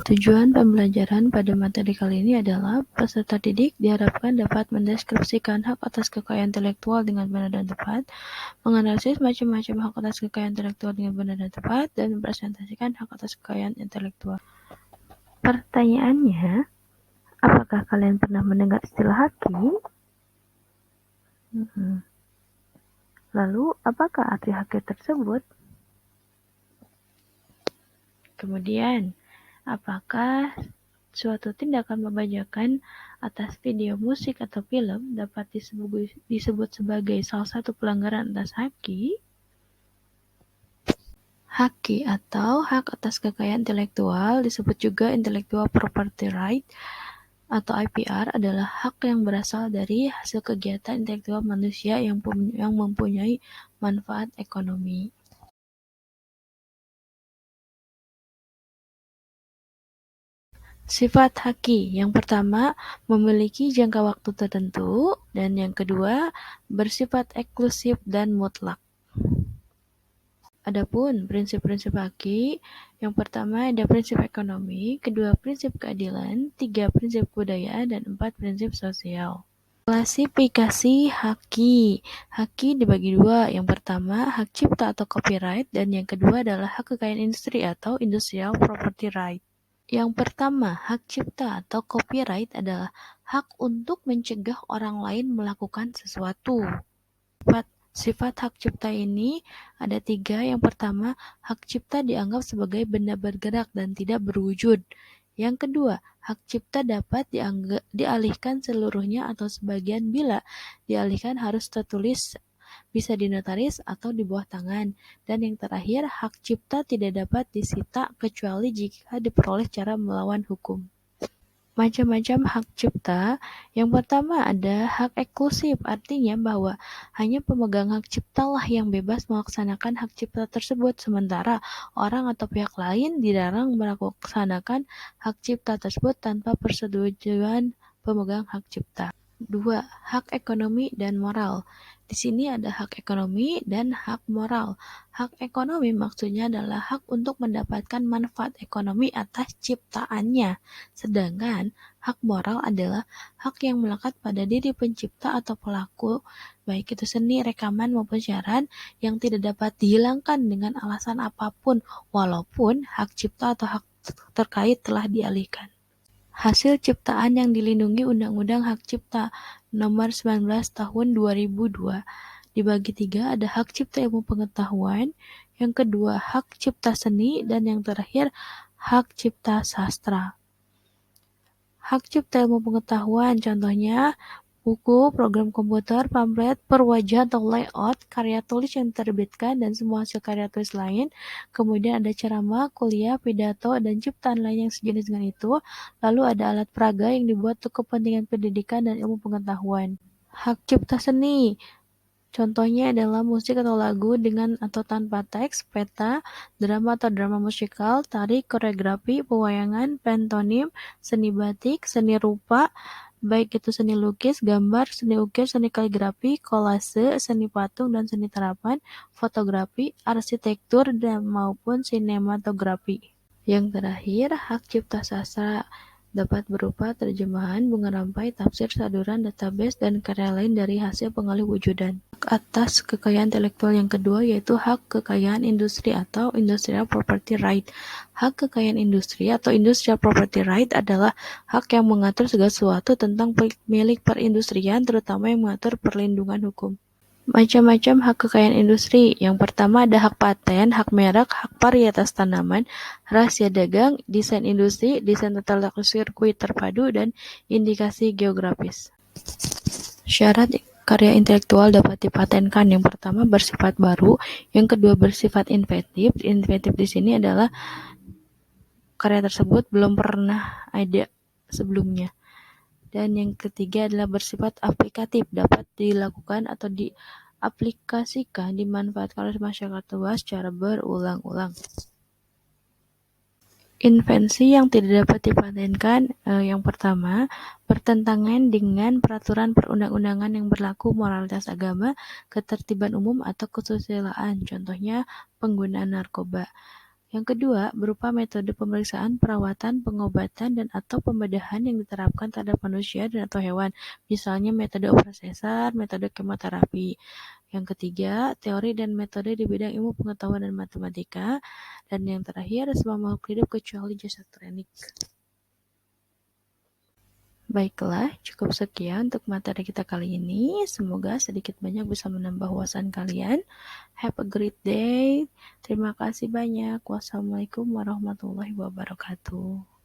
Tujuan pembelajaran pada materi kali ini adalah peserta didik diharapkan dapat mendeskripsikan hak atas kekayaan intelektual dengan benar dan tepat, menganalisis macam-macam hak atas kekayaan intelektual dengan benar dan tepat, dan mempresentasikan hak atas kekayaan intelektual. Pertanyaannya, apakah kalian pernah mendengar istilah haki? Lalu, apakah arti haki tersebut? Kemudian, apakah suatu tindakan membajakan atas video musik atau film dapat disebut sebagai salah satu pelanggaran atas haki? Haki atau hak atas kekayaan intelektual disebut juga intellectual property right atau IPR adalah hak yang berasal dari hasil kegiatan intelektual manusia yang mempunyai manfaat ekonomi. Sifat haki, yang pertama memiliki jangka waktu tertentu, dan yang kedua bersifat eksklusif dan mutlak. Adapun prinsip-prinsip haki, yang pertama ada prinsip ekonomi, kedua prinsip keadilan, tiga prinsip kebudayaan, dan empat prinsip sosial. Klasifikasi haki. Haki dibagi dua, yang pertama hak cipta atau copyright, dan yang kedua adalah hak kekayaan industri atau industrial property right. Yang pertama, hak cipta atau copyright adalah hak untuk mencegah orang lain melakukan sesuatu. Sifat hak cipta ini ada tiga. Yang pertama, hak cipta dianggap sebagai benda bergerak dan tidak berwujud. Yang kedua, hak cipta dapat dialihkan seluruhnya atau sebagian. Bila dialihkan harus tertulis, bisa dinotaris atau di bawah tangan. Dan yang terakhir, hak cipta tidak dapat disita kecuali jika diperoleh cara melawan hukum. Macam-macam hak cipta. Yang pertama ada hak eksklusif, artinya bahwa hanya pemegang hak ciptalah yang bebas melaksanakan hak cipta tersebut, sementara orang atau pihak lain dilarang melaksanakan hak cipta tersebut tanpa persetujuan pemegang hak cipta. 2. Hak ekonomi dan moral. Di sini ada hak ekonomi dan hak moral. Hak ekonomi maksudnya adalah hak untuk mendapatkan manfaat ekonomi atas ciptaannya. Sedangkan hak moral adalah hak yang melekat pada diri pencipta atau pelaku, baik itu seni, rekaman, maupun siaran, yang tidak dapat dihilangkan dengan alasan apapun, walaupun hak cipta atau hak terkait telah dialihkan. Hasil ciptaan yang dilindungi Undang-Undang Hak Cipta Nomor 19 Tahun 2002. Dibagi tiga, ada hak cipta ilmu pengetahuan, yang kedua hak cipta seni, dan yang terakhir hak cipta sastra. Hak cipta ilmu pengetahuan, contohnya buku, program komputer, pamflet, perwajah atau layout, karya tulis yang diterbitkan, dan semua hasil karya tulis lain. Kemudian ada ceramah, kuliah, pidato, dan ciptaan lain yang sejenis dengan itu. Lalu ada alat peraga yang dibuat untuk kepentingan pendidikan dan ilmu pengetahuan. Hak cipta seni, contohnya adalah musik atau lagu dengan atau tanpa teks, peta, drama atau drama musikal, tari, koreografi, pewayangan, pantomim, seni batik, seni rupa, baik itu seni lukis, gambar, seni ukir, seni kaligrafi, kolase, seni patung, dan seni terapan, fotografi, arsitektur, dan maupun sinematografi. Yang terakhir, hak cipta sastra dapat berupa terjemahan, bunga rampai, tafsir, saduran, database, dan karya lain dari hasil pengalih wujudan. Hak atas kekayaan intelektual yang kedua yaitu hak kekayaan industri atau industrial property right. Hak kekayaan industri atau industrial property right adalah hak yang mengatur segala sesuatu tentang milik perindustrian, terutama yang mengatur perlindungan hukum. Macam-macam hak kekayaan industri. Yang pertama ada hak paten, hak merek, hak varietas tanaman, rahasia dagang, desain industri, desain tata sirkuit terpadu, dan indikasi geografis. Syarat karya intelektual dapat dipatenkan. Yang pertama bersifat baru, yang kedua bersifat inventif. Inventif di sini adalah karya tersebut belum pernah ada sebelumnya. Dan yang ketiga adalah bersifat aplikatif, dapat dilakukan atau diaplikasikan, dimanfaatkan oleh masyarakat luas secara berulang-ulang. Invensi yang tidak dapat dipatenkan, yang pertama, bertentangan dengan peraturan perundang-undangan yang berlaku, moralitas agama, ketertiban umum, atau kesusilaan, contohnya penggunaan narkoba. Yang kedua, berupa metode pemeriksaan, perawatan, pengobatan, dan atau pembedahan yang diterapkan terhadap manusia dan atau hewan, misalnya metode operasi sesar, metode kemoterapi. Yang ketiga, teori dan metode di bidang ilmu pengetahuan dan matematika. Dan yang terakhir, semua makhluk hidup kecuali jasad klinik. Baiklah, cukup sekian untuk materi kita kali ini. Semoga sedikit banyak bisa menambah wawasan kalian. Have a great day. Terima kasih banyak. Wassalamualaikum warahmatullahi wabarakatuh.